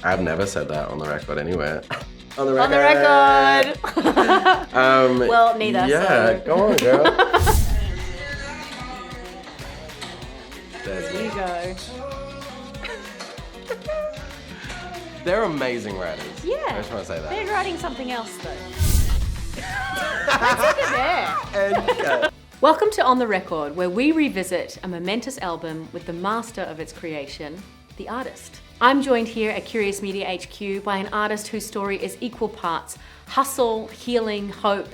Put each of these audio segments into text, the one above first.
I've never said that on the record anywhere. On the record! Well, neither. Yeah, go on, girl. There you go. They're amazing writers. Yeah. I just want to say that. They're writing something else, though. Let's end it there. And, yeah. Welcome to On The Record, where we revisit a momentous album with the master of its creation, the artist. I'm joined here at Curious Media HQ by an artist whose story is equal parts hustle, healing, hope,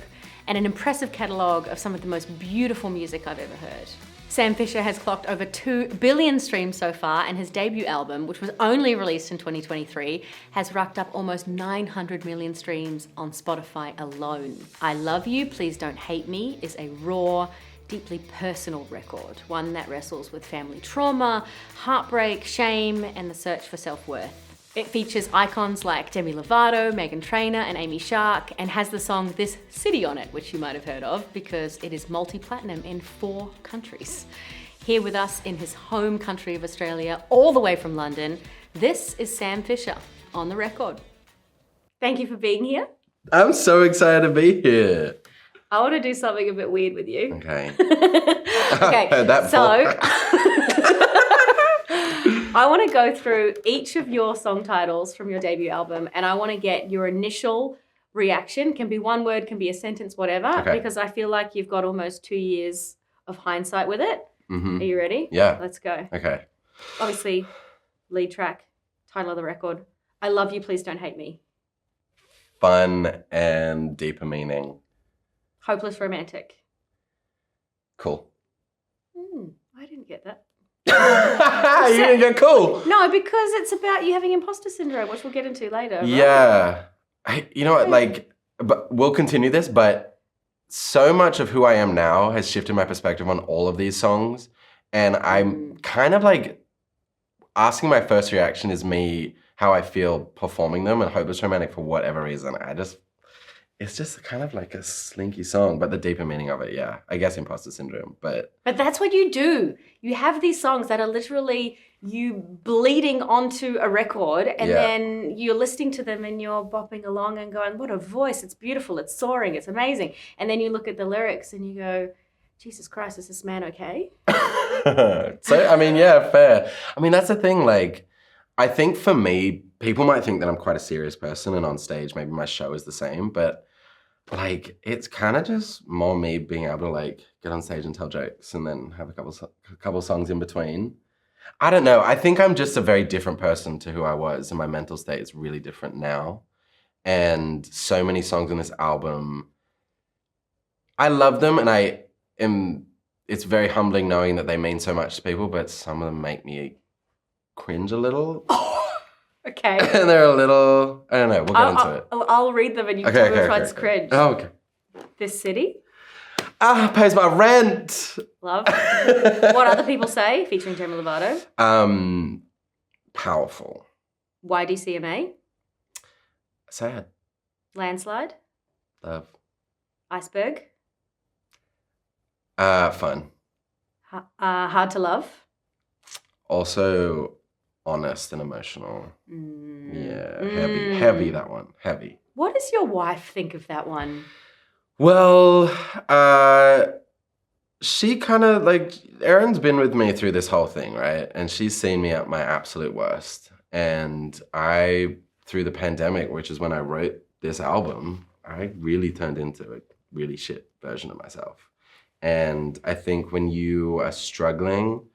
and an impressive catalogue of some of the most beautiful music I've ever heard. Sam Fischer has clocked over 2 billion streams so far, and his debut album, which was only released in 2023, has racked up almost 900 million streams on Spotify alone. I Love You, Please Don't Hate Me is a raw, deeply personal record, one that wrestles with family trauma, heartbreak, shame, and the search for self-worth. It features icons like Demi Lovato, Meghan Trainor, and Amy Shark, and has the song This City on it, which you might have heard of because it is multi-platinum in 4 countries. Here with us in his home country of Australia, all the way from London, this is Sam Fischer, On The Record. Thank you for being here. I'm so excited to be here. I want to do something a bit weird with you. Okay. Okay, I want to go through each of your song titles from your debut album, and I want to get your initial reaction. Can be one word, can be a sentence, whatever, because I feel like you've got almost 2 years of hindsight with it. Mm-hmm. Are you ready? Yeah. Let's go. Okay. Obviously, lead track, title of the record. I Love You, Please Don't Hate Me. Fun and deeper meaning. Hopeless romantic. Cool. I didn't get that. You didn't get cool. No, because it's about you having imposter syndrome, which we'll get into later. Right? Yeah. You know what, but we'll continue this, but so much of who I am now has shifted my perspective on all of these songs. And I'm kind of asking my first reaction is me, how I feel performing them, and Hopeless Romantic for whatever reason. It's just kind of like a slinky song, but the deeper meaning of it, yeah. I guess imposter syndrome, but... But that's what you do. You have these songs that are literally you bleeding onto a record, and then you're listening to them and you're bopping along and going, what a voice, it's beautiful, it's soaring, it's amazing. And then you look at the lyrics and you go, Jesus Christ, is this man okay? So, I mean, yeah, fair. I mean, that's the thing, I think for me, people might think that I'm quite a serious person, and on stage, maybe my show is the same, but it's kind of just more me being able to get on stage and tell jokes and then have a couple songs in between. I don't know. I think I'm just a very different person to who I was, and my mental state is really different now. And so many songs on this album, I love them, and it's very humbling knowing that they mean so much to people, but some of them make me cringe a little. Okay. And they're a little, I don't know, we'll get into it. I'll read them and you tell me which one's cringe. Oh, okay. This City. Pays my rent. Love. What Other People Say, featuring Demi Lovato. Powerful. YDCMA. Sad. Landslide. Love. Iceberg. Fun. Hard to Love. Also honest and emotional. Yeah, heavy that one, heavy. What does your wife think of that one? Well, she kind of Erin's been with me through this whole thing, right? And she's seen me at my absolute worst. And through the pandemic, which is when I wrote this album, I really turned into a really shit version of myself. And I think when you are struggling,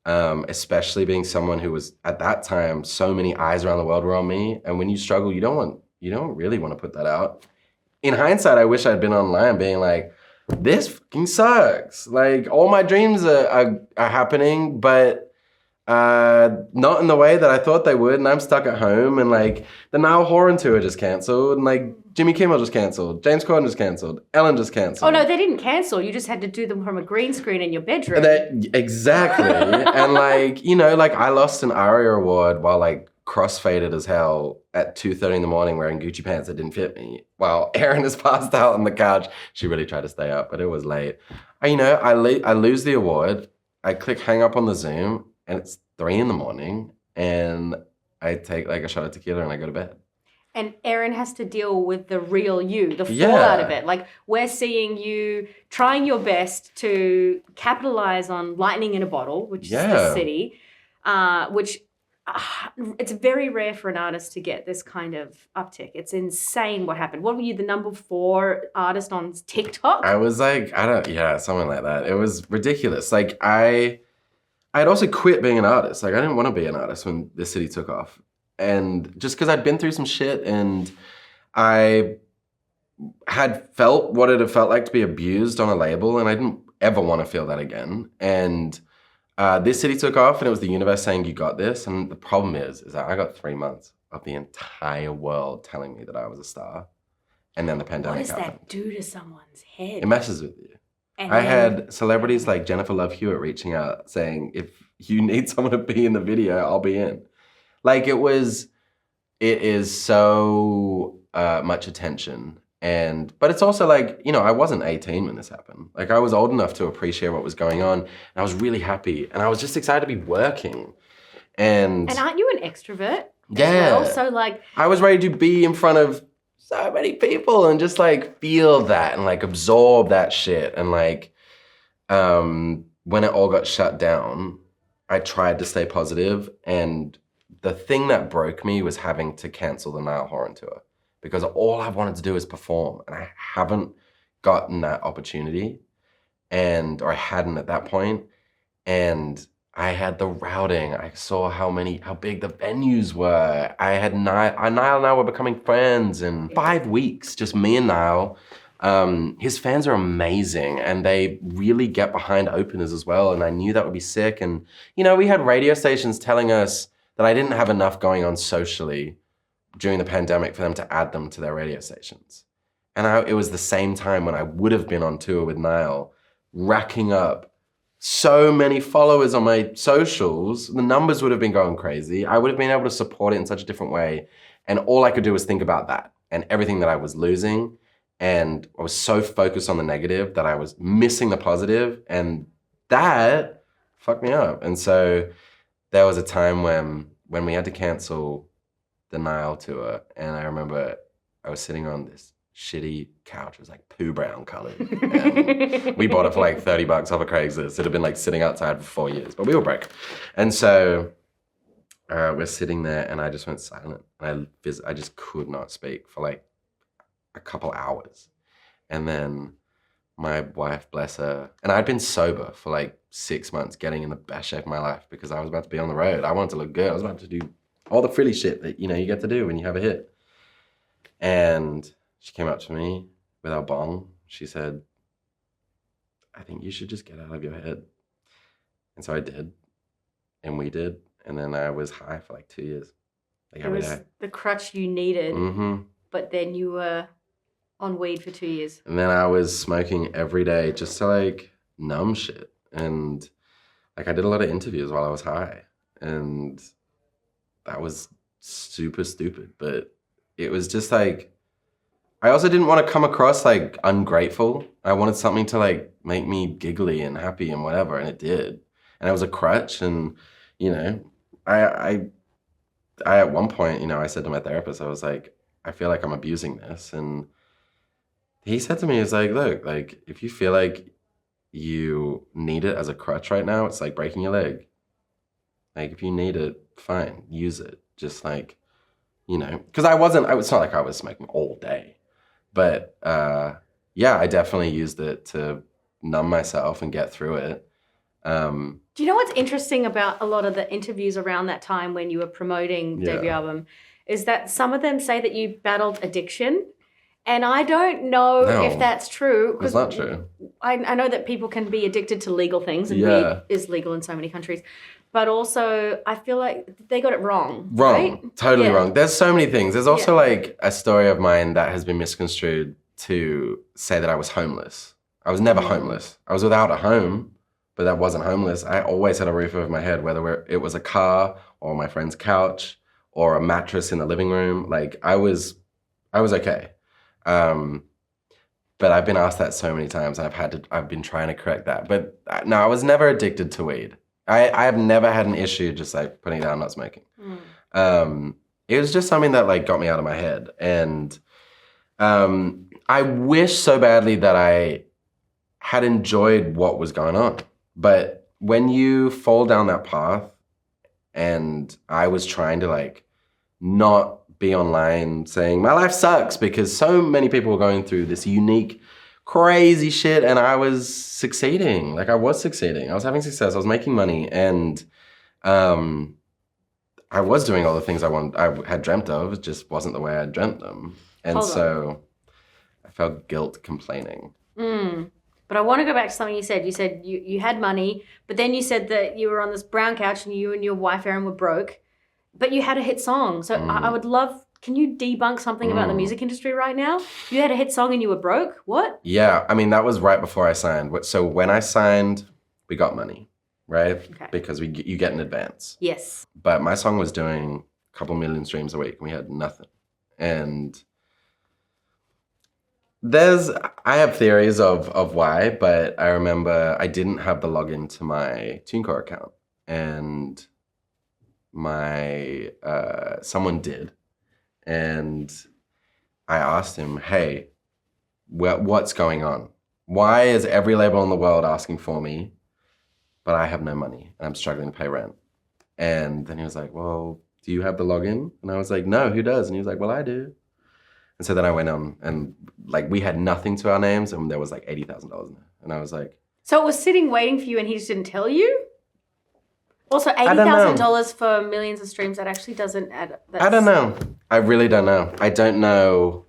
especially being someone who was at that time, so many eyes around the world were on me. And when you struggle, you don't really want to put that out. In hindsight, I wish I'd been online being like, this fucking sucks. All my dreams are happening, but not in the way that I thought they would. And I'm stuck at home, and the Niall Horan tour just canceled, and Jimmy Kimmel just canceled, James Corden just canceled, Ellen just canceled. Oh no, they didn't cancel. You just had to do them from a green screen in your bedroom. Exactly. And I lost an ARIA award while crossfaded as hell at 2:30 in the morning wearing Gucci pants that didn't fit me while Erin is passed out on the couch. She really tried to stay up, but it was late. I lose the award. I click hang up on the Zoom, and it's 3 in the morning, and I take like a shot of tequila and I go to bed. And Erin has to deal with the real you, the fallout of Yeah. it. Like, we're seeing you trying your best to capitalize on lightning in a bottle, which is the city, which it's very rare for an artist to get this kind of uptick. It's insane what happened. What were you, the number 4 artist on TikTok? I was like, something like that. It was ridiculous. Like, I'd also quit being an artist. Like, I didn't want to be an artist when the city took off. And just because I'd been through some shit and I had felt what it had felt like to be abused on a label, and I didn't ever want to feel that again. And this city took off, and it was the universe saying, you got this. And the problem is that I got 3 months of the entire world telling me that I was a star. And then the pandemic happened. What does that do to someone's head? It messes with you. And I had celebrities like Jennifer Love Hewitt reaching out saying, if you need someone to be in the video, I'll be in. Like, it is so much attention. But it's also like, I wasn't 18 when this happened. Like, I was old enough to appreciate what was going on. And I was really happy. And I was just excited to be working. And aren't you an extrovert? Yeah. As well? So like, I was ready to be in front of so many people and just like feel that and like absorb that shit. And like, when it all got shut down, I tried to stay positive, and the thing that broke me was having to cancel the Nile Horan tour, because all I wanted to do is perform, and I haven't gotten that opportunity, or I hadn't at that point. And I had the routing. I saw how big the venues were. I had Niall and I were becoming friends in 5 weeks, just me and Niall. His fans are amazing, and they really get behind openers as well. And I knew that would be sick. And, we had radio stations telling us that I didn't have enough going on socially during the pandemic for them to add them to their radio stations. And it was the same time when I would have been on tour with Niall, racking up so many followers on my socials. The numbers would have been going crazy. I would have been able to support it in such a different way. And all I could do was think about that and everything that I was losing. And I was so focused on the negative that I was missing the positive, and that fucked me up. And so there was a time when we had to cancel the Nile tour, and I remember I was sitting on this shitty couch. It was like poo brown colored. And we bought it for like $30 off of Craigslist. It had been like sitting outside for 4 years, but we were broke. And so we're sitting there, and I just went silent. And I just could not speak for like a couple hours. And then my wife, bless her, and I'd been sober for like 6 months, getting in the best shape of my life because I was about to be on the road. I wanted to look good. I was about to do all the frilly shit that, you get to do when you have a hit. And she came up to me with our bong. She said, I think you should just get out of your head. And so I did. And we did. And then I was high for like 2 years. Like every day. It was the crutch you needed. Mm-hmm. But then you were on weed for 2 years. And then I was smoking every day just to like numb shit. And like I did a lot of interviews while I was high. And that was super stupid. But it was just like, I also didn't want to come across like ungrateful. I wanted something to like make me giggly and happy and whatever. And it did. And it was a crutch. And, I at one point, I said to my therapist, I was like, I feel like I'm abusing this. And he said to me, he's like, look, like, if you feel like you need it as a crutch right now, it's like breaking your leg. Like, if you need it, fine, use it. Just like, because it's not like I was smoking all day. But yeah, I definitely used it to numb myself and get through it. Do you know what's interesting about a lot of the interviews around that time when you were promoting debut album is that some of them say that you battled addiction. And I don't know if that's true. It's not true. I know that people can be addicted to legal things, and weed is legal in so many countries. But also, I feel like they got it wrong. Wrong. Right? Totally wrong. There's so many things. There's also like a story of mine that has been misconstrued to say that I was homeless. I was never homeless. I was without a home, but that wasn't homeless. I always had a roof over my head, whether it was a car or my friend's couch or a mattress in the living room. Like I was okay. But I've been asked that so many times, and I've been trying to correct that. But no, I was never addicted to weed. I have never had an issue just like putting down not smoking. It was just something that like got me out of my head. And I wish so badly that I had enjoyed what was going on. But when you fall down that path, and I was trying to like not be online saying my life sucks because so many people were going through this unique, crazy shit, and I was succeeding. Like I was succeeding. I was having success. I was making money, and I was doing all the things I had dreamt of. It just wasn't the way I dreamt them, and so I felt guilt complaining. But I want to go back to something you said. You said you had money, but then you said that you were on this brown couch and you and your wife, Erin, were broke, but you had a hit song. So I would love, can you debunk something about the music industry right now? You had a hit song and you were broke? What? Yeah, I mean, that was right before I signed. So when I signed, we got money, right? Okay. Because you get an advance. Yes. But my song was doing a couple million streams a week and we had nothing. And I have theories of why, but I remember I didn't have the login to my TuneCore account, and someone did, and I asked him, "Hey, what's going on? Why is every label in the world asking for me, but I have no money and I'm struggling to pay rent?" And then he was like, "Well, do you have the login?" And I was like, "No, who does?" And he was like, "Well, I do." And so then I went on, and like we had nothing to our names, and there was like $80,000 in there. And I was like, so it was sitting waiting for you, and he just didn't tell you. Also, $80,000 for millions of streams, that actually doesn't add up. I don't know. I really don't know. I don't know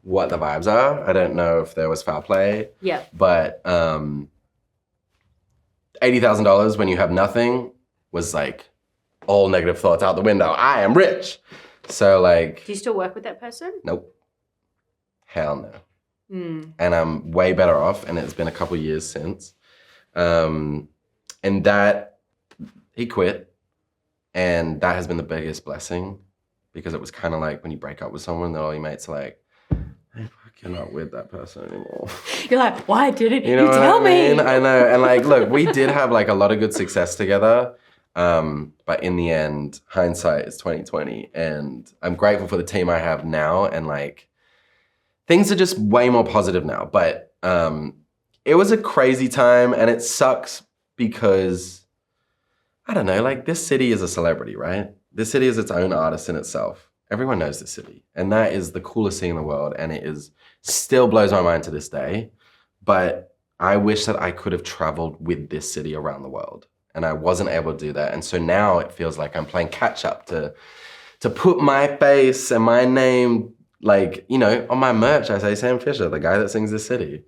what the vibes are. I don't know if there was foul play. Yeah. But $80,000 when you have nothing was like all negative thoughts out the window. I am rich. So like. Do you still work with that person? Nope. Hell no. And I'm way better off, and it's been a couple years since. And that, he quit, and that has been the biggest blessing, because it was kind of like when you break up with someone, that all your mates are like, I'm fucking not with that person anymore. You're like, why didn't you tell me? I know, and like, look, we did have like a lot of good success together. But in the end, hindsight is 2020, and I'm grateful for the team I have now, and like, things are just way more positive now. But it was a crazy time, and it sucks because, I don't know, like this city is a celebrity, right? This city is its own artist in itself. Everyone knows this city, and that is the coolest thing in the world, and it still blows my mind to this day. But I wish that I could have traveled with this city around the world, and I wasn't able to do that. And so now it feels like I'm playing catch up to put my face and my name, like, you know, on my merch, I say Sam Fischer, the guy that sings this city.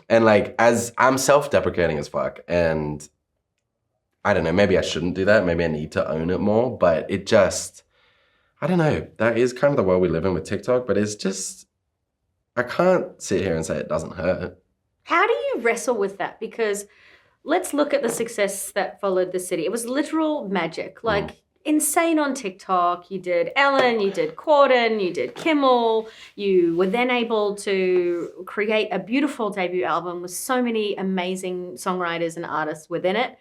And like, as I'm self-deprecating as fuck, and I don't know, maybe I shouldn't do that. Maybe I need to own it more, but it just, I don't know. That is kind of the world we live in with TikTok, but it's just, I can't sit here and say it doesn't hurt. How do you wrestle with that? Because let's look at the success that followed the city. It was literal magic, like insane on TikTok. You did Ellen, you did Corden, you did Kimmel. You were then able to create a beautiful debut album with so many amazing songwriters and artists within it.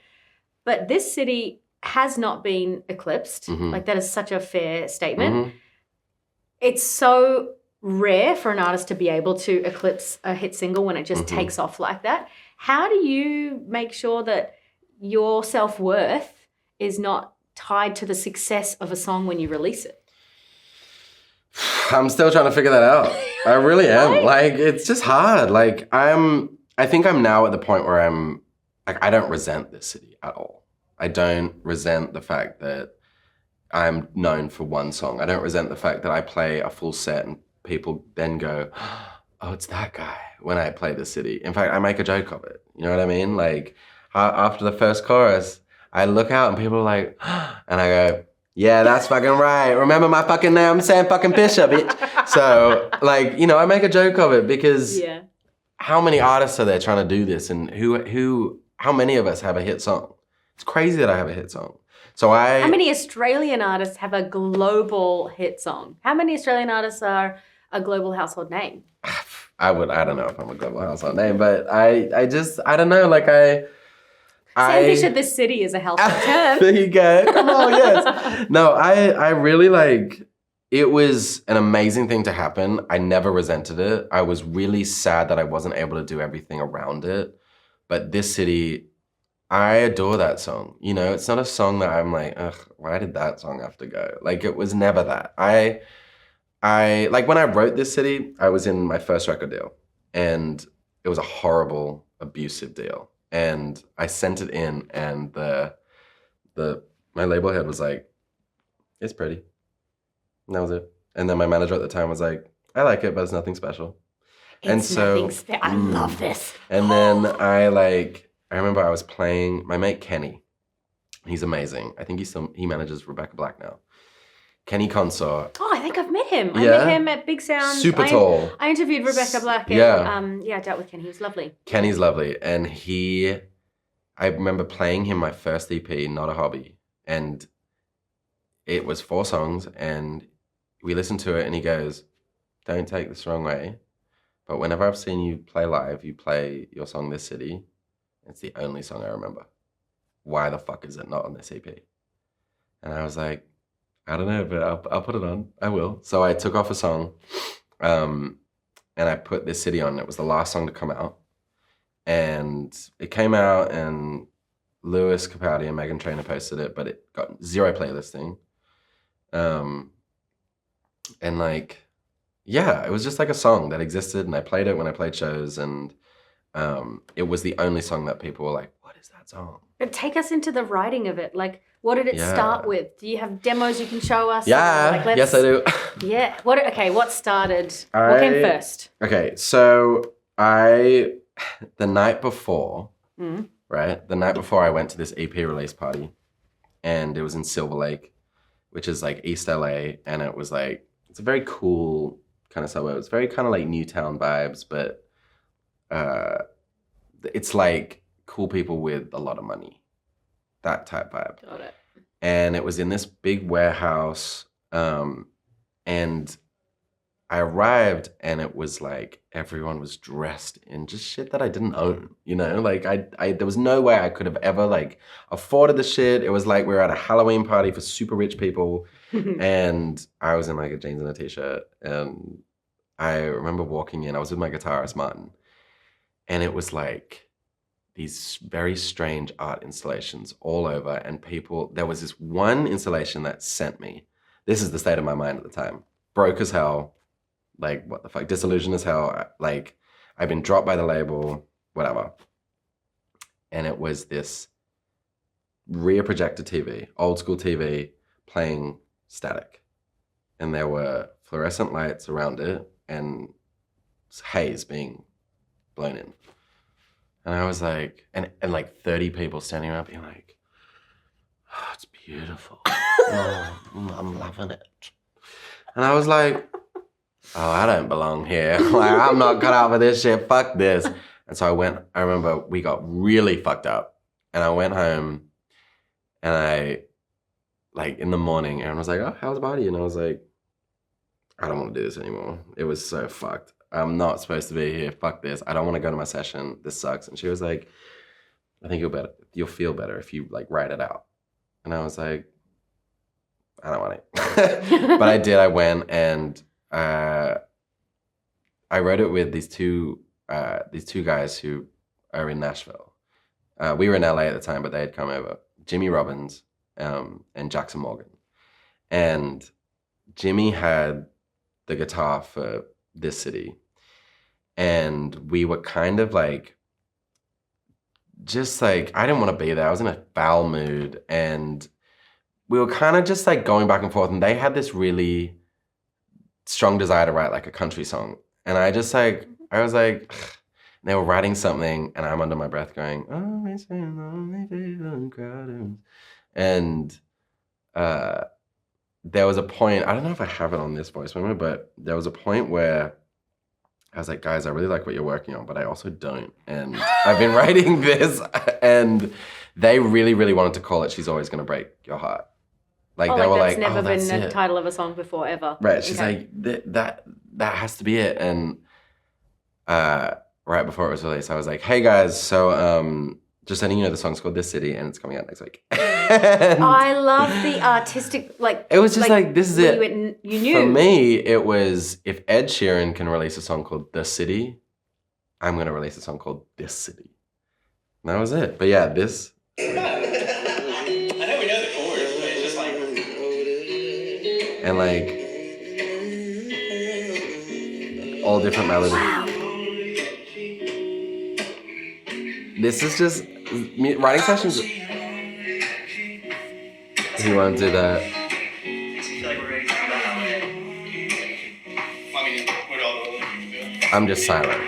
But this city has not been eclipsed. Like, that is such a fair statement. It's so rare for an artist to be able to eclipse a hit single when it just takes off like that. How do you make sure that your self-worth is not tied to the success of a song when you release it? I'm still trying to figure that out. I really am. Right? Like, it's just hard. Like, I think I'm now at the point where I'm, like, I don't resent this city at all. I don't resent the fact that I'm known for one song. I don't resent the fact that I play a full set and people then go, oh, it's that guy when I play the city. In fact, I make a joke of it. You know what I mean? Like, after the first chorus, I look out and people are like, and I go, yeah, that's fucking right. Remember my fucking name? I'm Sam fucking Fischer, bitch. So, like, you know, I make a joke of it because how many artists are there trying to do this, and how many of us have a hit song? It's crazy that I have a hit song. So how many Australian artists have a global hit song? How many Australian artists are a global household name? I don't know if I'm a global household name, but I don't know, like Sam Fisher, this city is a healthy term. There you go. Come on, yes. No, I really like, it was an amazing thing to happen. I never resented it. I was really sad that I wasn't able to do everything around it. But this city, I adore that song. You know, it's not a song that I'm like, ugh, why did that song have to go? Like, it was never that. I like, when I wrote This City, I was in my first record deal. And it was a horrible, abusive deal. And I sent it in, and my label head was like, it's pretty. And that was it. And then my manager at the time was like, I like it, but it's nothing special. I love this. And then I remember I was playing my mate Kenny. He's amazing. I think he manages Rebecca Black now. Kenny Consor. Oh, I think I've met him. I met him at Big Sound. Super tall. I interviewed Rebecca Black. And, I dealt with Kenny. He was lovely. Kenny's lovely. And I remember playing him my first EP, Not a Hobby. And it was 4 songs, and we listened to it, and he goes, don't take this the wrong way, but whenever I've seen you play live, you play your song This City. It's the only song I remember. Why the fuck is it not on this EP? And I was like, I don't know, but I'll put it on. I will. So I took off a song, and I put This City on. It was the last song to come out. And it came out, and Lewis Capaldi and Megan Trainor posted it, but it got 0 playlisting. And like, yeah, it was just like a song that existed, and I played it when I played shows, and it was the only song that people were like, what is that song? But take us into the writing of it. Like, what did it start with? Do you have demos you can show us? Yeah, yes I do. Yeah. What started? What came first? Okay, so the night before, right? The night before I went to this EP release party, and it was in Silver Lake, which is like East LA, and it was like, it's a very cool kind of suburb. It's very kind of like Newtown vibes, but it's like cool people with a lot of money, that type vibe. Got it. And it was in this big warehouse, and I arrived, and it was like everyone was dressed in just shit that I didn't own, you know? Like there was no way I could have ever like afforded the shit. It was like we were at a Halloween party for super rich people, and I was in like a jeans and a t-shirt, and I remember walking in, I was with my guitarist Martin, and it was like these very strange art installations all over, and there was this one installation that sent me, this is the state of my mind at the time, broke as hell, like what the fuck, disillusioned as hell, like I've been dropped by the label, whatever. And it was this rear projector TV, old school TV, playing static. And there were fluorescent lights around it and haze being blown in. And I was like, and like 30 people standing around being like, oh, it's beautiful. Oh, I'm loving it. And I was like, oh, I don't belong here. Like, I'm not cut out for this shit. Fuck this. And so I remember we got really fucked up. And I went home, and like in the morning, everyone was like, oh, how's the body? And I was like, I don't want to do this anymore. It was so fucked. I'm not supposed to be here. Fuck this. I don't want to go to my session. This sucks. And she was like, I think you'll feel better if you like write it out. And I was like, I don't want it. But I did. I went, and I wrote it with these two guys who are in Nashville. We were in LA at the time, but they had come over. Jimmy Robbins and Jackson Morgan. And Jimmy had the guitar for This City. And we were kind of like, just like, I didn't want to be there. I was in a foul mood. And we were kind of just like going back and forth. And they had this really strong desire to write like a country song. And I was like, ugh. And they were writing something, and I'm under my breath going, oh, it's been lonely feeling crowded. And there was a point, I don't know if I have it on this voice memo, but there was a point where I was like, guys, I really like what you're working on, but I also don't. And I've been writing this, and they really, really wanted to call it She's Always Gonna Break Your Heart. Like, they were like, that's never been the title of a song before, ever. Right, she's like, that has to be it. And right before it was released, I was like, hey guys, so Just letting you know the song's called This City and it's coming out next week. And I love the artistic, like... it was just like this is it. You knew. For me, it was, if Ed Sheeran can release a song called The City, I'm going to release a song called This City. And that was it. But yeah, this... I know we know the chorus, but it's just like... And like... all different melodies. Wow. This is just... writing sessions... You want to do that? I feel like we're ready to go out. I mean, what all the other people do. I'm just silent.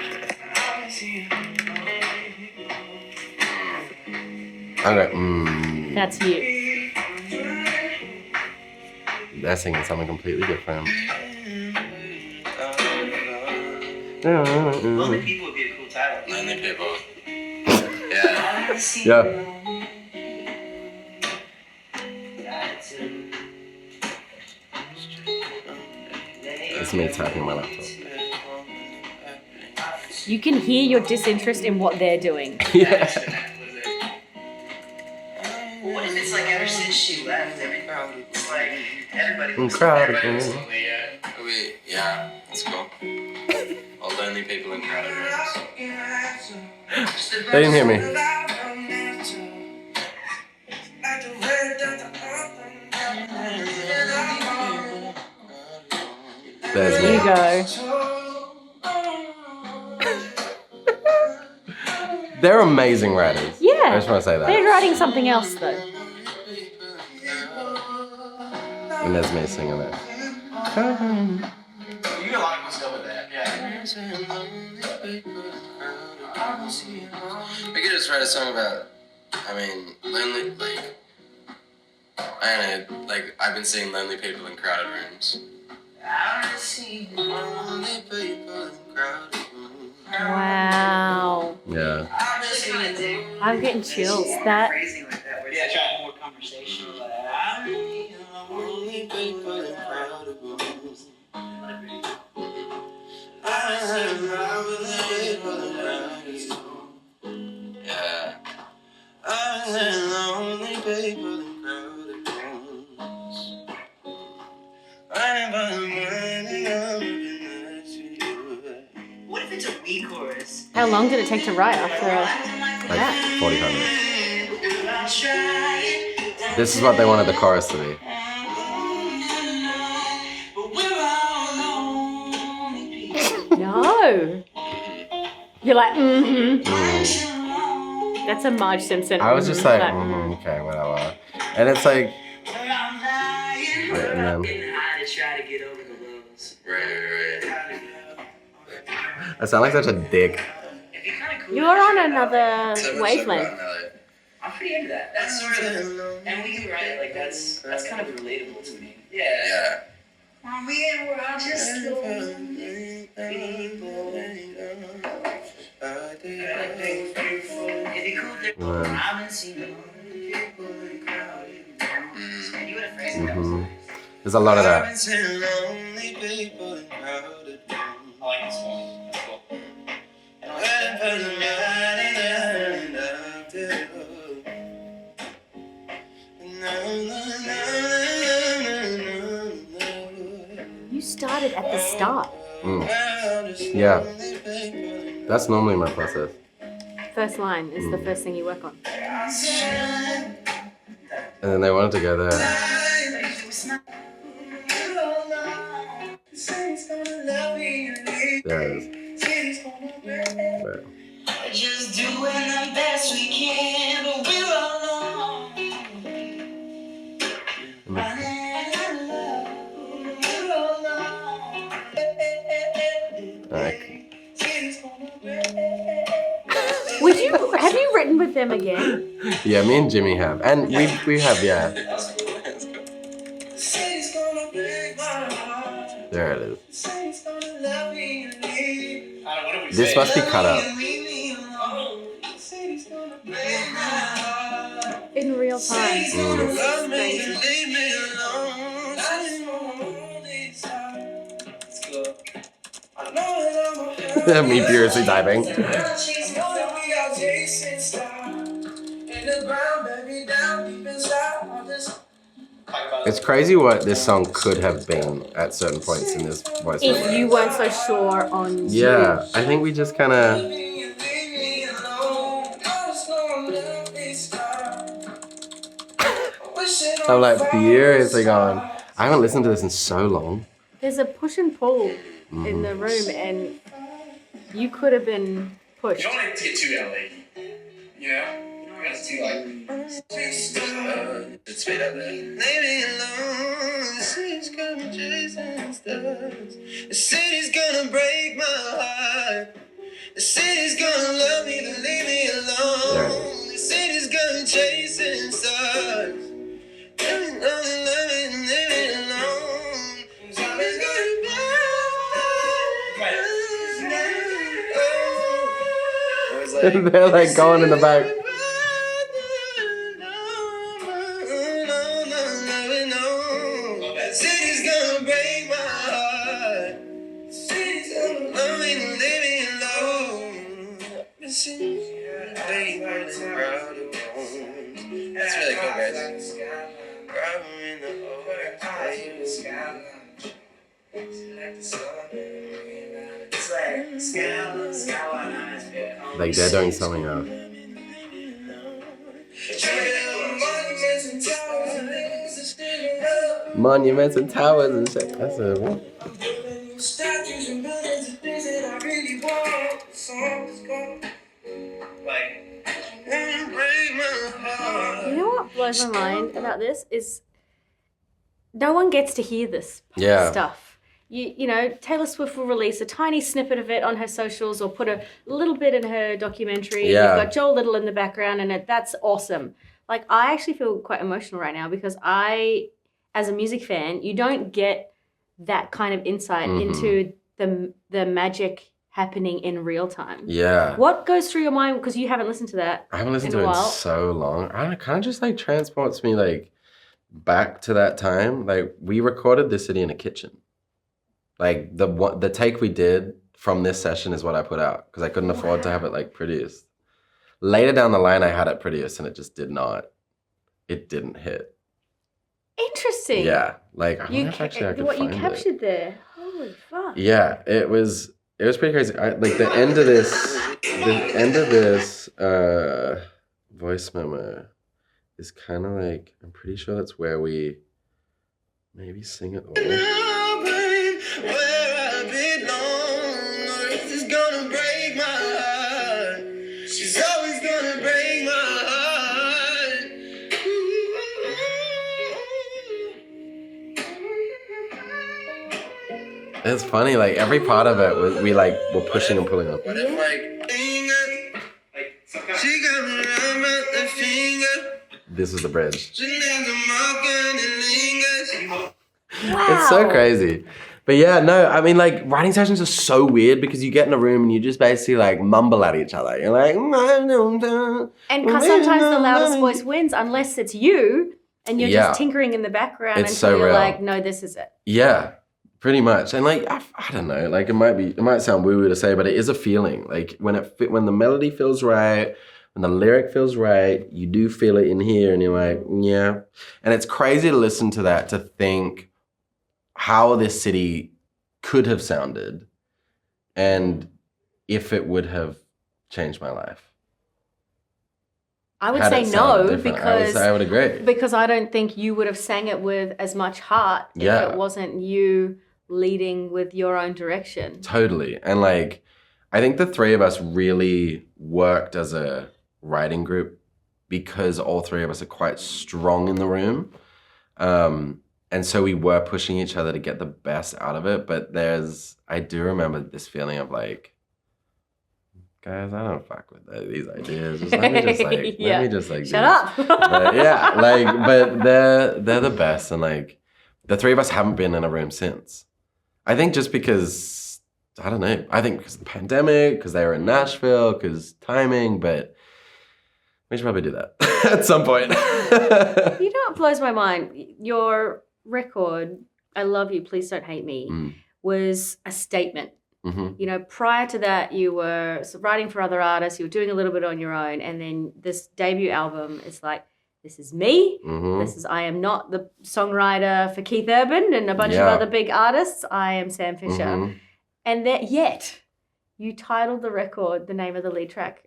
Okay. That's you. They're singing something completely different. Lonely People would be a cool title. Lonely People. Yeah. Yeah. It's me typing on my laptop. You can hear your disinterest in what they're doing. Yeah. What if it's like ever since she left, it's like everybody I'm crowded. Wait, yeah, that's cool. All lonely people in crowded rooms. They didn't hear me. There's There me. you go. They're amazing writers. Yeah. I just want to say They're that. writing something else, though. And there's me singing it. You get a lot of good stuff with that, yeah. We could just write a song about, lonely, like, I don't know, like, I've been seeing lonely people in crowded rooms. Lonely people in crowded rooms. Wow. Yeah. I'm getting chills. That... Crazy like that. Yeah, try more conversational. Lonely people in crowded rooms. Yeah. Lonely people in crowded rooms. What if it's a wee chorus? How long did it take to write after Like 45 minutes. This is what they wanted the chorus to be. No. You're like, That's a Marge Simpson. I was just like, okay, whatever. And it's like, and then Right. I sound like such a dick. You're on another wavelength. I'm pretty into that. That's sort of, and we can write it like that's kind of relatable to me. Yeah. Yeah. We're all just lonely people. It'd be cool if I haven't seen lonely people in crowded rooms. And you would have phrased it that was nice. There's a lot of that. Lonely people in crowded rooms. I like this one. That's cool. You started at the start. Yeah. That's normally my process. First line is the first thing you work on. And then they wanted to go there. There it is. There. Just doing the best we can, but we're alone. Alright. Have you written with them again? Yeah, me and Jimmy have. And we have, yeah. There it is. This must be cut up. In real time. Me furiously typing. It's crazy what this song could have been at certain points in this voice If memo. you weren't so sure on Yeah, I think we just kind of... I'm like furiously going, I haven't listened to this in so long. There's a push and pull in the room, and you could have been pushed. You don't want it to get too LA. You know? It's too like. It's straight up there. Leave me alone. The city's gonna chasing stars. The city's gonna break my heart. The city's gonna love me, but leave me alone. The city's gonna chasing stars. Leave me alone, leave me alone. Something's gonna break. They're like going in the back. City's gonna break my heart. City's gonna love me and leave me alone. City's gonna break my heart. That's really cool, guys. Like they're doing something else. Monuments and towers and shit. That's a what? Statues and buildings and things that I really want. The song's gone. Like, break my heart. You know what blows my mind about this is no one gets to hear this Yeah. stuff. You know, Taylor Swift will release a tiny snippet of it on her socials or put a little bit in her documentary. Yeah. You've got Joel Little in the background, and that's awesome. Like, I actually feel quite emotional right now because as a music fan, you don't get that kind of insight into the magic happening in real time. Yeah. What goes through your mind, because you haven't listened to that I haven't listened in to a it in while? so long. I don't know, it kind of just like transports me like back to that time. Like we recorded this city in a kitchen. Like the take we did from this session is what I put out because I couldn't afford to have it like produced. Later down the line, I had it produced and it just did not. It didn't hit. Interesting. Yeah, like I wonder if actually I could what you find captured it. there. Holy fuck. Yeah, it was pretty crazy. Like the end of this voice memo is kind of like, I'm pretty sure that's where we maybe sing it all. Where I belong, this is gonna break my heart. She's always gonna break my heart. It's funny, like every part of it was we like were pushing and pulling on. What if like She got me right about the finger. This is the bridge. She never mock and lingers. Wow. It's so crazy. But yeah, no, I mean like writing sessions are so weird because you get in a room and you just basically like mumble at each other. You're like, And sometimes the loudest voice wins unless it's you and you're Yeah. just tinkering in the background It's until so you're real. like, no, this is it. Yeah, pretty much. And like, I don't know, like it might sound woo-woo to say, but it is a feeling. Like when the melody feels right, when the lyric feels right, you do feel it in here and you're like, yeah. And it's crazy to listen to that, to think how this city could have sounded and if it would have changed my life. I would Had say it sounded no different. because I would agree. because I don't think you would have sang it with as much heart Yeah. if it wasn't you leading with your own direction. Totally. And like, I think the three of us really worked as a writing group because all three of us are quite strong in the room. And so we were pushing each other to get the best out of it. But I do remember this feeling of like, guys, I don't fuck with these ideas. Just let me just like Shut do up. this. But yeah, like, but they're the best. And like, the three of us haven't been in a room since. I think just because, I don't know, I think because of the pandemic, because they were in Nashville, because timing, but we should probably do that at some point. You know what blows my mind? Your record, I Love You, Please Don't Hate Me, was a statement. Mm-hmm. You know, prior to that, you were writing for other artists, you were doing a little bit on your own, and then this debut album is like, this is me. Mm-hmm. I am not the songwriter for Keith Urban and a bunch of other big artists. I am Sam Fischer. Mm-hmm. And that yet you titled the record, the name of the lead track,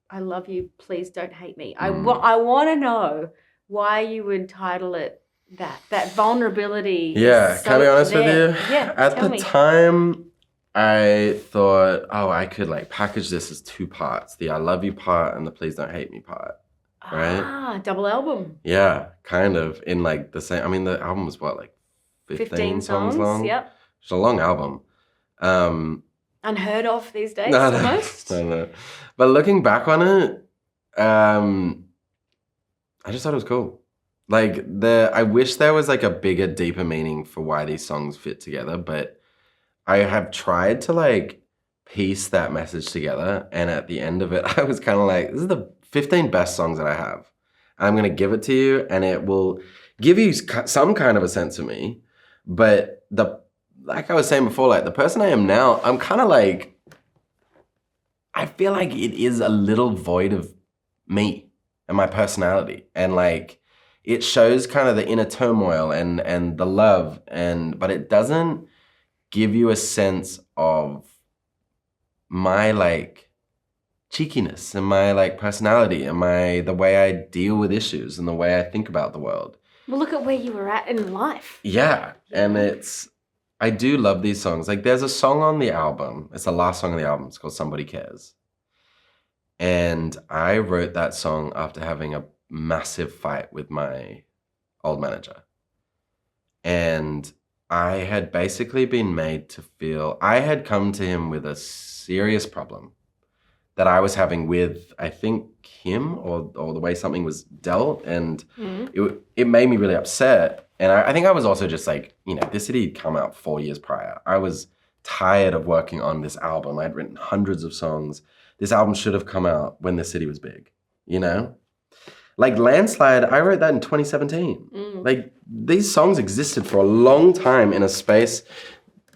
I Love You, Please Don't Hate Me. I want to know why you would title it that vulnerability. Yeah, can I be honest with you? Yeah, At the time, I thought, I could like package this as 2 parts, the I love you part and the please don't hate me part, right? Double album. Yeah, kind of in like the same, I mean, the album was what, like 15 songs long? Yep. It's a long album. Unheard of these days, No, almost. No. But looking back on it, I just thought it was cool. Like I wish there was like a bigger, deeper meaning for why these songs fit together, but I have tried to like piece that message together, and at the end of it, I was kind of like, this is the 15 best songs that I have. I'm going to give it to you, and it will give you some kind of a sense of me, but like I was saying before, like the person I am now, I'm kind of like, I feel like it is a little void of me and my personality, and like, it shows kind of the inner turmoil and the love, but it doesn't give you a sense of my like cheekiness and my like personality and the way I deal with issues and the way I think about the world. Well, look at where you were at in life. Yeah, and I do love these songs. Like there's a song on the album, it's the last song on the album, it's called Somebody Cares. And I wrote that song after having a massive fight with my old manager. And I had basically been made to feel, I had come to him with a serious problem that I was having with, I think, him or the way something was dealt. And it made me really upset. And I think I was also just like, this city had come out 4 years prior. I was tired of working on this album. I'd written hundreds of songs. This album should have come out when the city was big, Like Landslide, I wrote that in 2017. Like these songs existed for a long time in a space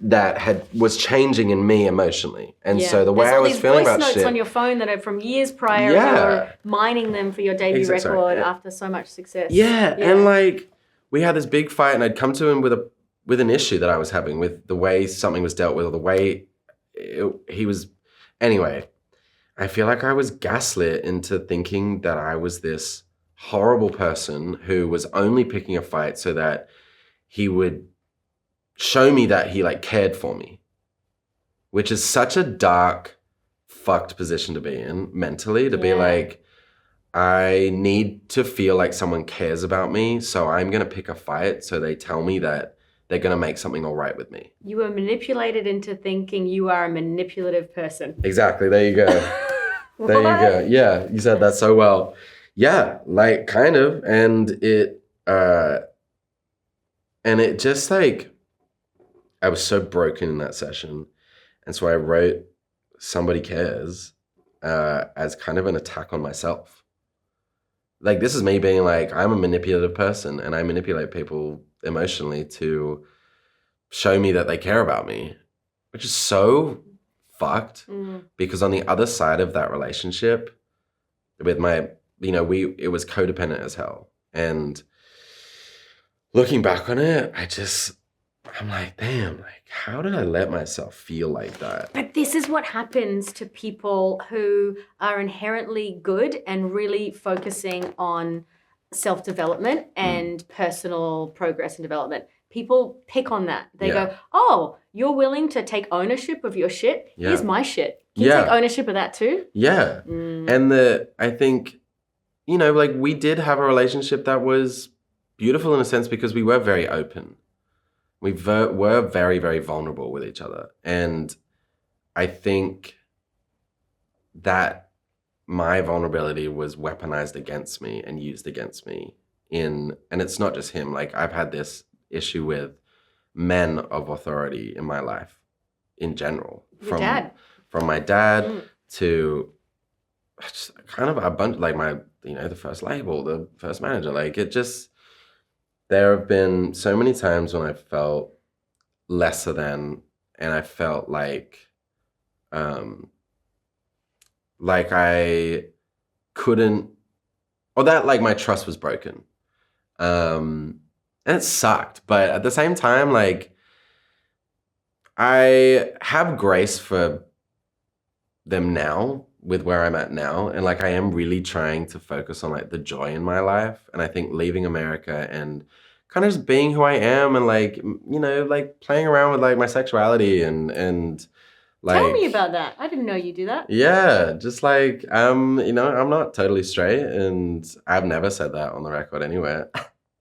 that was changing in me emotionally. And so the way I was feeling about shit. There's all these voice notes on your phone that are from years prior. Yeah. And you were mining them for your debut record after so much success. Yeah, and like we had this big fight, and I'd come to him with an issue that I was having with the way something was dealt with or the way he was. Anyway, I feel like I was gaslit into thinking that I was this horrible person who was only picking a fight so that he would show me that he like cared for me, which is such a dark, fucked position to be in mentally, to be like, I need to feel like someone cares about me, so I'm going to pick a fight so they tell me that they're going to make something all right with me. You were manipulated into thinking you are a manipulative person. Exactly. There you go. There you go. Yeah, you said that so well. Yeah, like kind of. And it just like, I was so broken in that session. And so I wrote Somebody Cares as kind of an attack on myself. Like, this is me being like, I'm a manipulative person and I manipulate people emotionally to show me that they care about me, which is so fucked because on the other side of that relationship with my, it was codependent as hell. And looking back on it, I'm like, damn, like, how did I let myself feel like that? But this is what happens to people who are inherently good and really focusing on self-development and personal progress and development. People pick on that. They go, oh, you're willing to take ownership of your shit? Yeah. Here's my shit. Can you take ownership of that too? Yeah. And I think, like we did have a relationship that was beautiful in a sense because we were very open. We were very, very vulnerable with each other. And I think that my vulnerability was weaponized against me and used against me and it's not just him. Like I've had this issue with men of authority in my life in general. Your dad. From my dad to just kind of a bunch, like my, the first label, the first manager, like it just, there have been so many times when I felt lesser than, and I felt like I couldn't or that like my trust was broken. And it sucked. But at the same time, like, I have grace for them now with where I'm at now. And like, I am really trying to focus on like the joy in my life. And I think leaving America and kind of just being who I am and like, you know, like playing around with like my sexuality and like. Tell me about that. I didn't know you do that. Yeah, just like, you know, I'm not totally straight and I've never said that on the record anywhere.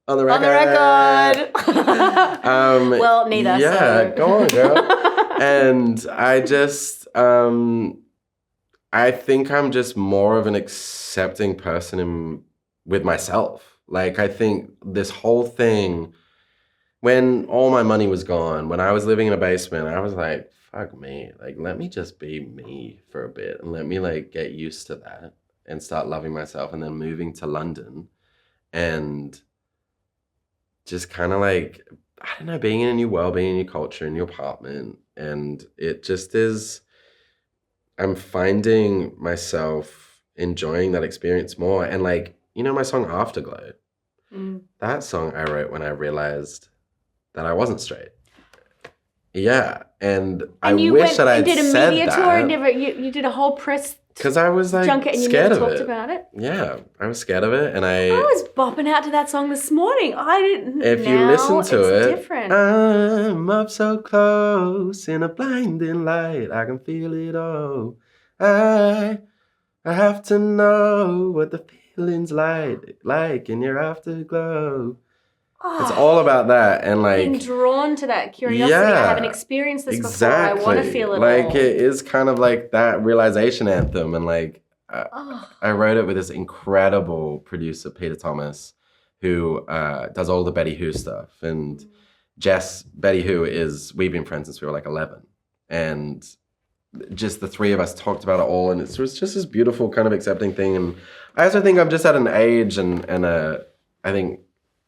On the record. Well, neither. Yeah, so. Go on, girl. And I just, I think I'm just more of an accepting person with myself. Like, I think this whole thing, when all my money was gone, when I was living in a basement, I was like, fuck me. Like, let me just be me for a bit and let me like get used to that and start loving myself, and then moving to London and just kind of like, I don't know, being in a new world, being in a new culture, in your apartment. And it just is, I'm finding myself enjoying that experience more. And like, you know, my song Afterglow, that song I wrote when I realized that I wasn't straight. Yeah. And I wish that I'd said that. You did a media tour, never, you did a whole press because I was like junket and you scared never of talked it. about it. Yeah, I was scared of it, and I was bopping out to that song this morning. I didn't. If you listen to it, different. I'm up so close in a blinding light, I can feel it all. I have to know what the feeling's like in your afterglow. It's all about that, and like being drawn to that curiosity. I haven't experienced this before. I want to feel it like all. It is kind of like that realization anthem, and like I wrote it with this incredible producer, Peter Thomas, who does all the Betty Who stuff, and Jess, Betty Who we've been friends since we were like 11, and just the three of us talked about it all, and it was just this beautiful kind of accepting thing. And I also think I'm just at an age and I think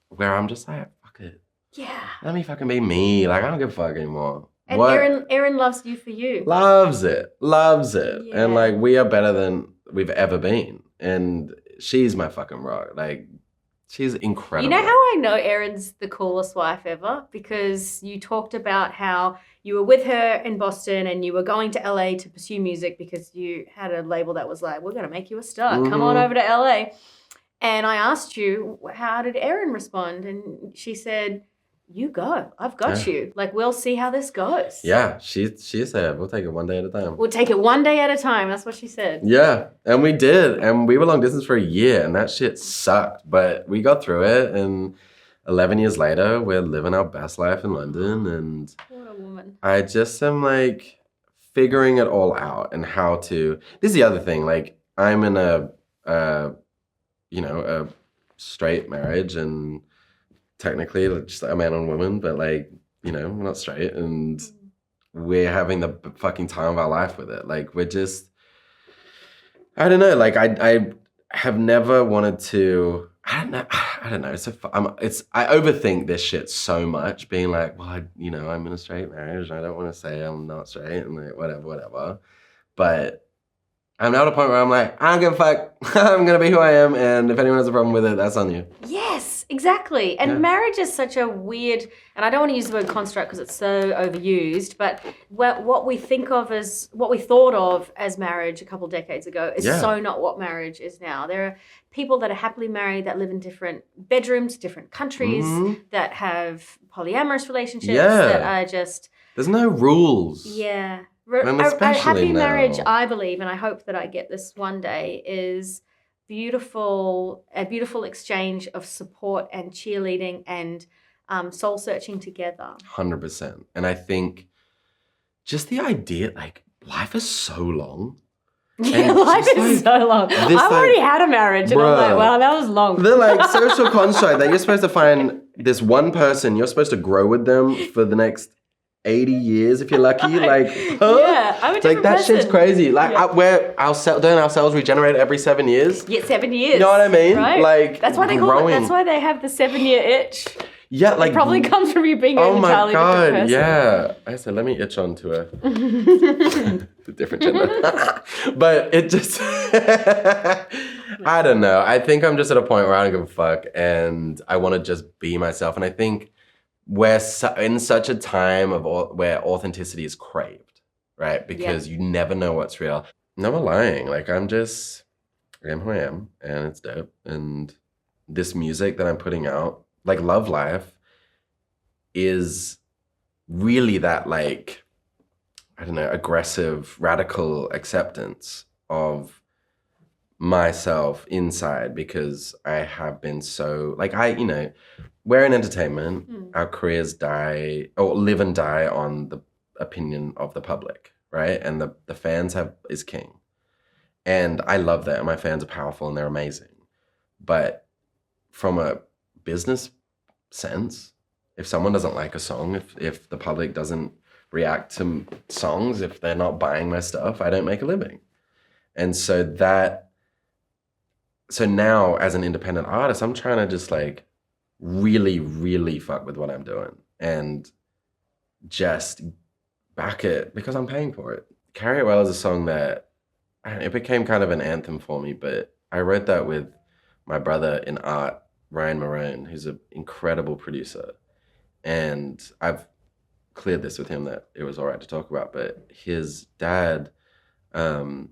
where I'm just like, fuck it. Yeah. Let me fucking be me. Like, I don't give a fuck anymore. And Erin loves you for you. Loves it. Yeah. And like, we are better than we've ever been. And she's my fucking rock. Like, she's incredible. You know how I know Erin's the coolest wife ever? Because you talked about how you were with her in Boston and you were going to LA to pursue music because you had a label that was like, we're going to make you a star. Come on over to LA. And I asked you, how did Erin respond? And she said, you go. I've got you. Like, we'll see how this goes. Yeah, she said, we'll take it one day at a time. We'll take it one day at a time. That's what she said. Yeah, and we did. And we were long distance for a year, and that shit sucked. But we got through it, and 11 years later, we're living our best life in London. And what a woman. I just am, like, figuring it all out and how to... This is the other thing. Like, I'm in a straight marriage, and technically just a man and woman, but like, you know, we're not straight, and we're having the fucking time of our life with it. Like, we're just, I don't know. Like, I have never wanted to. I don't know. I overthink this shit so much. Being like, well, I'm in a straight marriage. And I don't want to say I'm not straight, and like, whatever. But I'm now at a point where I'm like, I don't give a fuck. I'm going to be who I am. And if anyone has a problem with it, that's on you. Yes, exactly. And marriage is such a weird, and I don't want to use the word construct because it's so overused, but what we thought of as marriage a couple decades ago is so not what marriage is now. There are people that are happily married that live in different bedrooms, different countries, that have polyamorous relationships that are just... There's no rules. Yeah. A happy now. Marriage, I believe, and I hope that I get this one day, is a beautiful exchange of support and cheerleading and soul searching together. 100%. And I think just the idea, like, life is so long. Yeah, life is so long. I've already had a marriage, and I'm like, wow, that was long. The like social construct that you're supposed to find this one person, you're supposed to grow with them for the next 80 years if you're lucky. Like, huh? Yeah, I'm a different like that person. shit's crazy. Like, don't our cells regenerate every 7 years? Yeah, 7 years. You know what I mean? Right? Like, that's why they call it. That's why they have the 7-year itch. Yeah, like, it probably comes from you being an entirely different person. Yeah. I said, let me itch onto a different gender. But it just I don't know. I think I'm just at a point where I don't give a fuck and I want to just be myself. And I think we're in such a time of where authenticity is craved, right? Because you never know what's real. No, I'm lying. Like I am who I am, and it's dope. And this music that I'm putting out, like Love Life, is really that like, I don't know, aggressive, radical acceptance of myself inside, because I have been so like we're in entertainment. Our careers die or live and die on the opinion of the public, right? And the fans is king. And I love that. And my fans are powerful and they're amazing. But from a business sense, if someone doesn't like a song, if the public doesn't react to songs, if they're not buying my stuff, I don't make a living. And so now as an independent artist, I'm trying to just like really, really fuck with what I'm doing and just back it because I'm paying for it. Carry It Well is a song that it became kind of an anthem for me, but I wrote that with my brother in art, Ryan Marone, who's an incredible producer. And I've cleared this with him that it was all right to talk about, but his dad had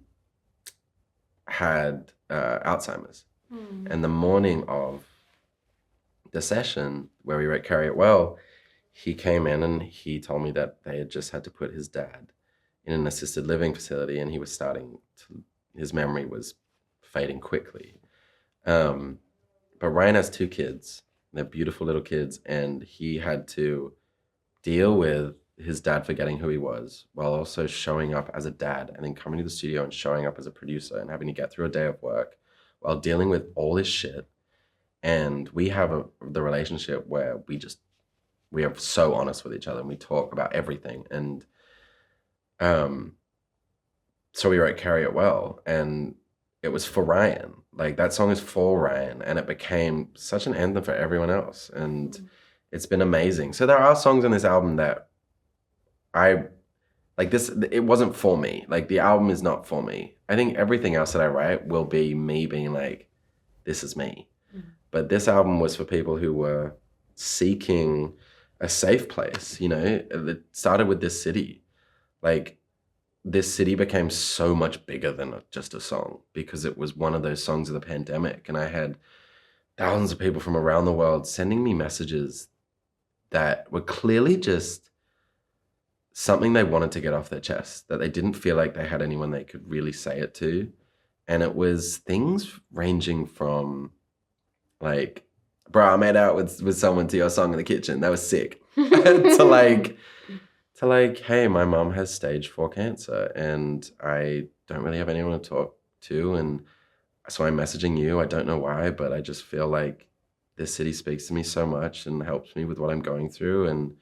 Alzheimer's. And the morning of the session where we wrote Carry It Well, he came in and he told me that they had just had to put his dad in an assisted living facility, and he was his memory was fading quickly. But Ryan has 2 kids. They're beautiful little kids, and he had to deal with his dad forgetting who he was while also showing up as a dad and then coming to the studio and showing up as a producer and having to get through a day of work while dealing with all this shit. And we have the relationship where we are so honest with each other and we talk about everything. And so we wrote Carry It Well, and it was for Ryan. Like that song is for Ryan, and it became such an anthem for everyone else. And it's been amazing. So there are songs on this album that I like this. It wasn't for me. Like the album is not for me. I think everything else that I write will be me being like, this is me. But this album was for people who were seeking a safe place. It started with this city. Like this city became so much bigger than just a song because it was one of those songs of the pandemic. And I had thousands of people from around the world sending me messages that were clearly just something they wanted to get off their chest, that they didn't feel like they had anyone they could really say it to. And it was things ranging from like, bro, I made out with someone to your song in the kitchen. That was sick. to like, hey, my mom has stage 4 cancer and I don't really have anyone to talk to. And so I'm messaging you. I don't know why, but I just feel like this city speaks to me so much and helps me with what I'm going through. And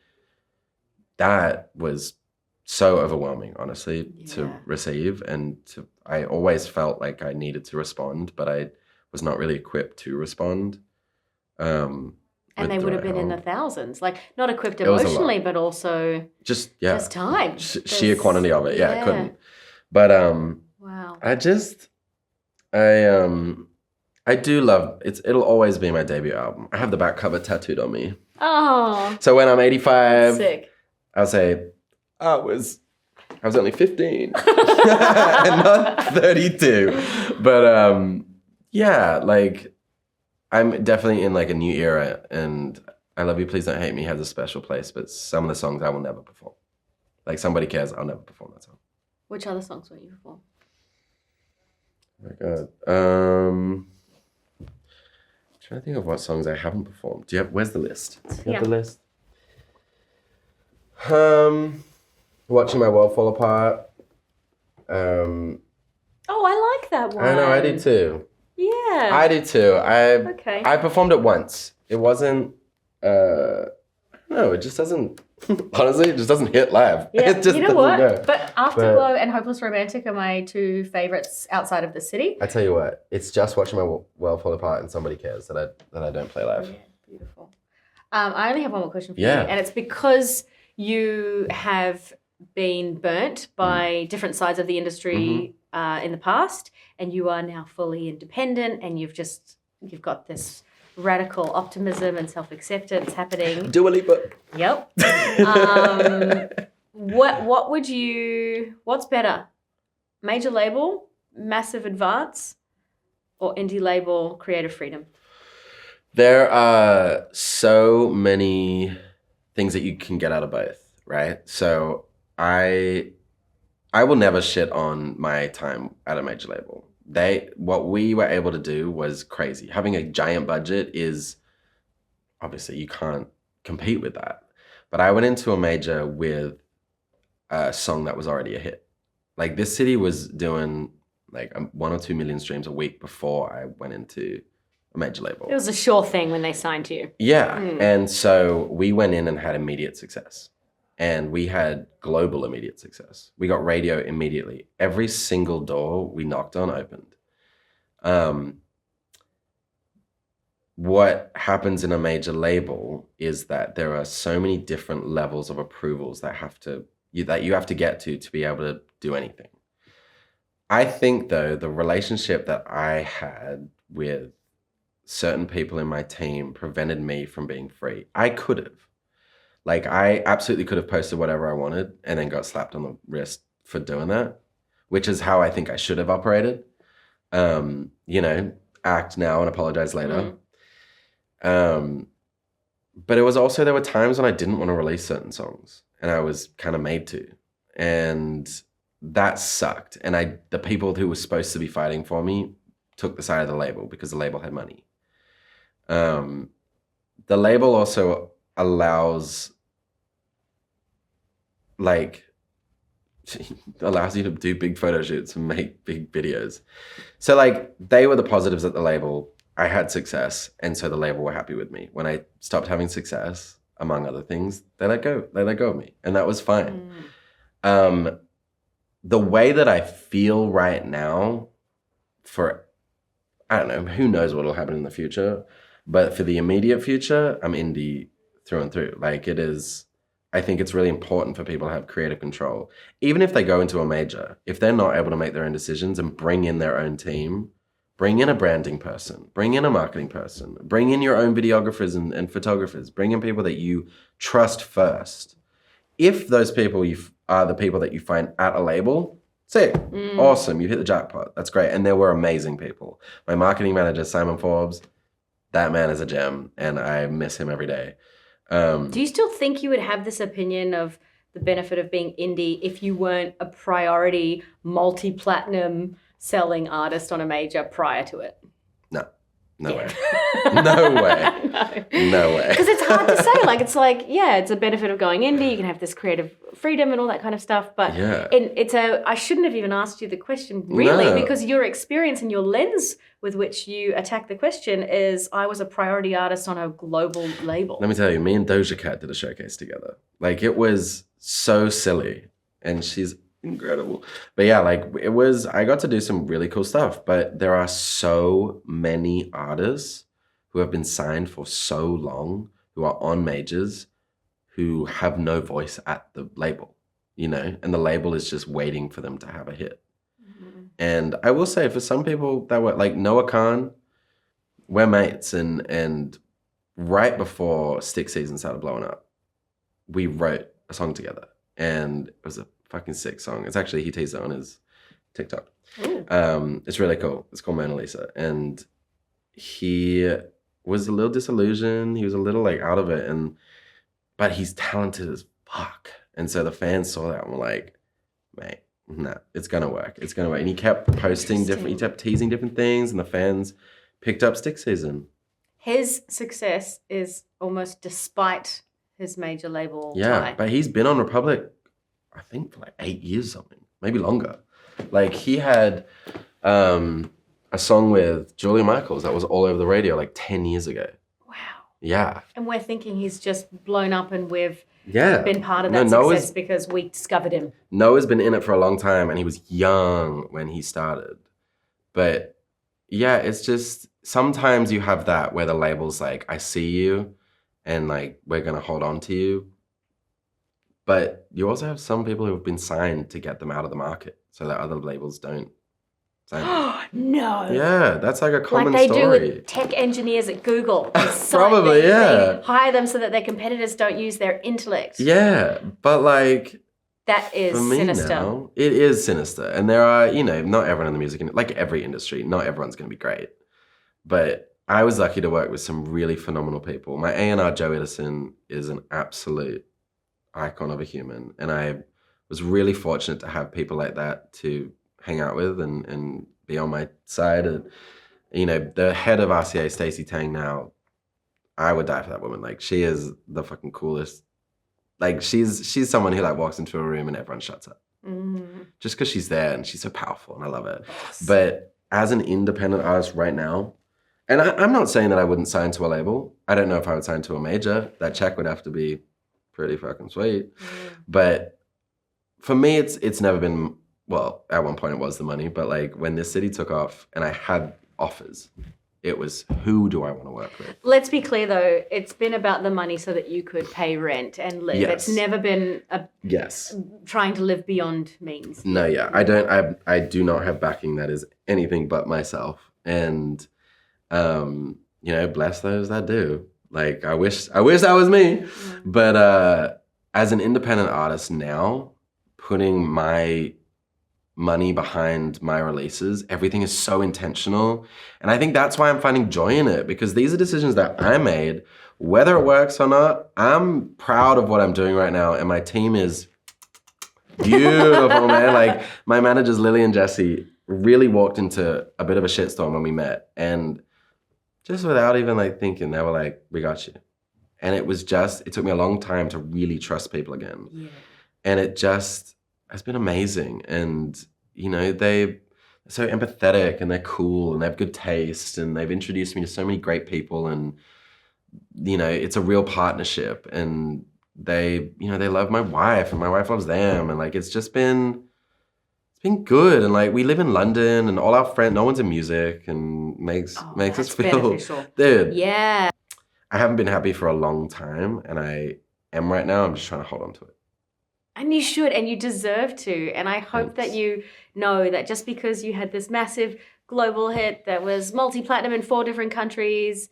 that was so overwhelming, honestly, to receive. And I always felt like I needed to respond, but I was not really equipped to respond. And they would have been in the thousands, like not equipped emotionally, but also just time. Sheer quantity of it. I couldn't. But wow. I do love it. It'll always be my debut album. I have the back cover tattooed on me. Oh. So when I'm 85, sick. I'll say I was only 15 and not 32. But like I'm definitely in like a new era, and I Love You, Please Don't Hate Me has a special place, but some of the songs I will never perform. Like Somebody Cares, I'll never perform that song. Which other songs will you perform? Oh my God. I'm trying to think of what songs I haven't performed. Where's the list? Do you have the list? Watching My World Fall Apart. Oh, I like that one. I know, I do too. Yeah. I do too. I performed it once. It wasn't, no, it just doesn't, honestly, it just doesn't hit live. Yeah, it just you know what? Go. But Afterglow and Hopeless Romantic are my 2 favorites outside of the city. I tell you what, it's just Watching My World Fall Apart and Somebody Cares that I don't play live. Yeah, beautiful. I only have one more question for you, and it's because you have been burnt by different sides of the industry in the past, and you are now fully independent, and you've got this radical optimism and self-acceptance happening. Dua Lipa. Yep. What's better? Major label, massive advance, or indie label, creative freedom? There are so many things that you can get out of both, right? So I will never shit on my time at a major label. What we were able to do was crazy. Having a giant budget is, obviously you can't compete with that. But I went into a major with a song that was already a hit. Like this city was doing like 1 or 2 million streams a week before I went into a major label. It was a sure thing when they signed you. Yeah. And so we went in and had immediate success. And we had global immediate success. We got radio immediately. Every single door we knocked on opened. What happens in a major label is that there are so many different levels of approvals that you have to get to be able to do anything. I think though, the relationship that I had with certain people in my team prevented me from being free. I could have. Like I absolutely could have posted whatever I wanted and then got slapped on the wrist for doing that, which is how I think I should have operated. Act now and apologize later. But it was also, there were times when I didn't want to release certain songs and I was kind of made to, and that sucked. And the people who were supposed to be fighting for me took the side of the label because the label had money. The label also allows you to do big photo shoots and make big videos. So like they were the positives at the label. I had success, and so the label were happy with me. When I stopped having success, among other things, they let go of me, and that was fine. The way that I feel right now, I don't know, who knows what will happen in the future, but for the immediate future, I'm indie through and through. Like it is, I think it's really important for people to have creative control. Even if they go into a major, if they're not able to make their own decisions and bring in their own team, bring in a branding person, bring in a marketing person, bring in your own videographers and photographers, bring in people that you trust first. If those people are the people that you find at a label, sick, awesome, you hit the jackpot, that's great. And there were amazing people. My marketing manager, Simon Forbes, that man is a gem and I miss him every day. Do you still think you would have this opinion of the benefit of being indie if you weren't a priority multi-platinum selling artist on a major prior to it? No way. No way. No way. Because it's hard to say. It's a benefit of going indie. You can have this creative freedom and all that kind of stuff. But I shouldn't have even asked you the question really, because your experience and your lens with which you attack the question is, I was a priority artist on a global label. Let me tell you, me and Doja Cat did a showcase together. Like it was so silly, and she's incredible. But yeah, I got to do some really cool stuff, but there are so many artists who have been signed for so long, who are on majors, who have no voice at the label, and the label is just waiting for them to have a hit. And I will say, for some people that were like Noah Khan, we're mates, and right before Stick Season started blowing up, we wrote a song together, and it was a fucking sick song. It's actually, he teased it on his TikTok. It's really cool. It's called Mona Lisa. And he was a little disillusioned. He was a little out of it, but he's talented as fuck. And so the fans saw that and were like, mate, nah, it's gonna work. It's gonna work. And he kept posting he kept teasing different things, and the fans picked up Stick Season. His success is almost despite his major label tie. But he's been on Republic, I think, for 8 years or something, maybe longer. He had a song with Julia Michaels that was all over the radio 10 years ago. Wow. Yeah. And we're thinking he's just blown up, and we've been part of that success because we discovered him. Noah's been in it for a long time, and he was young when he started. But yeah, it's just, sometimes you have that where the label's like, I see you, and we're going to hold on to you. But you also have some people who have been signed to get them out of the market so that other labels don't scientists. No. Yeah, that's like a common Like they story. do with tech engineers at Google. Probably, yeah. They hire them so that their competitors don't use their intellect. Yeah, but like That is for me sinister. now, it is sinister. And there are, not everyone in the music, like every industry, not everyone's going to be great. But I was lucky to work with some really phenomenal people. My A&R, Joe Edison, is an absolute icon of a human. And I was really fortunate to have people like that to hang out with and be on my side. And, the head of RCA, Stacey Tang now, I would die for that woman. Like, she is the fucking coolest. Like, she's someone who, like, walks into a room and everyone shuts up. Just because she's there and she's so powerful and I love it. Yes. But as an independent artist right now, and I'm not saying that I wouldn't sign to a label. I don't know if I would sign to a major. That check would have to be pretty fucking sweet. But for me, it's never been, well, at one point it was the money, but like when this city took off and I had offers, it was, who do I want to work with? Let's be clear though, it's been about the money so that you could pay rent and live. Yes. It's never been trying to live beyond means. No, yeah. I do not have backing that is anything but myself. And bless those that do. Like I wish that was me. But as an independent artist now, putting my money behind my releases, everything is so intentional. And I think that's why I'm finding joy in it, because these are decisions that I made. Whether it works or not, I'm proud of what I'm doing right now. And my team is beautiful, man. Like my managers, Lily and Jesse, really walked into a bit of a shitstorm when we met. And just without even like thinking, they were like, we got you. And it took me a long time to really trust people again. Yeah. And it's been amazing. And, they're so empathetic and they're cool and they have good taste and they've introduced me to so many great people and, it's a real partnership and they love my wife and my wife loves them. And like, it's been good. And like, we live in London and all our friends, no one's in music and makes us feel, beneficial. Dude. Yeah. I haven't been happy for a long time and I am right now. I'm just trying to hold on to it. And you should, and you deserve to. And I hope that you know that just because you had this massive global hit that was multi-platinum in 4 different countries,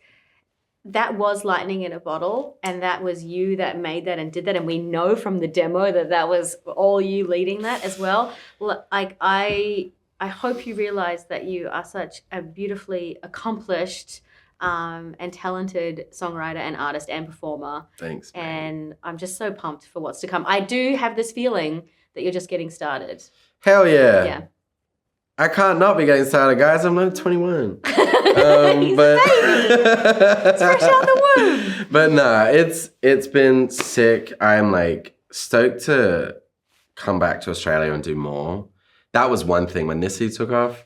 that was lightning in a bottle. And that was you that made that and did that. And we know from the demo that was all you leading that as well. Like I hope you realize that you are such a beautifully accomplished and talented songwriter and artist and performer. Thanks, man. And I'm just so pumped for what's to come. I do have this feeling that you're just getting started. Hell yeah. Yeah. I can't not be getting started, guys. I'm only 21. He's a baby. It's fresh out the womb. But nah, it's been sick. I'm like stoked to come back to Australia and do more. That was one thing when this seed took off.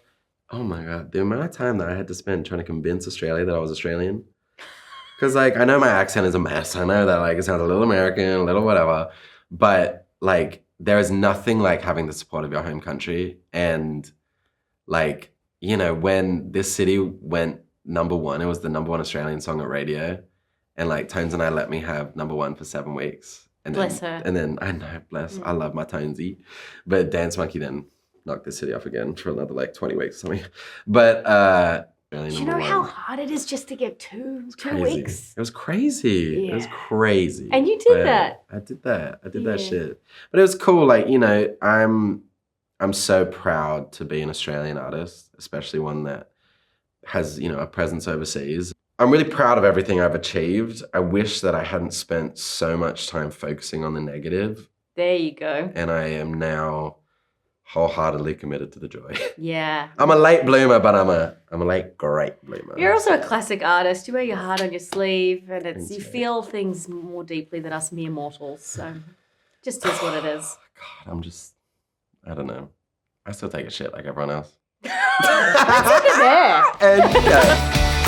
Oh my God, the amount of time that I had to spend trying to convince Australia that I was Australian. Because like, I know my accent is a mess. I know that like it sounds a little American, a little whatever. But like, there is nothing like having the support of your home country. And like, when this city went #1, it was the #1 Australian song at radio. And like, Tones and I let me have #1 for 7 weeks. And bless her. And then, I know, bless. I love my Tonesy. But Dance Monkey then knock the city off again for another like 20 weeks or something. But do you know how hard it is just to get two weeks? It was crazy. Yeah. It was crazy. And you did that. I did that shit. But it was cool. Like, I'm so proud to be an Australian artist, especially one that has, a presence overseas. I'm really proud of everything I've achieved. I wish that I hadn't spent so much time focusing on the negative. There you go. And I am now wholeheartedly committed to the joy. Yeah. I'm a late bloomer, but I'm a late great bloomer. You're also a classic artist. You wear your heart on your sleeve and you feel things more deeply than us mere mortals. So just is what it is. God, I don't know. I still take a shit like everyone else. That's over there. And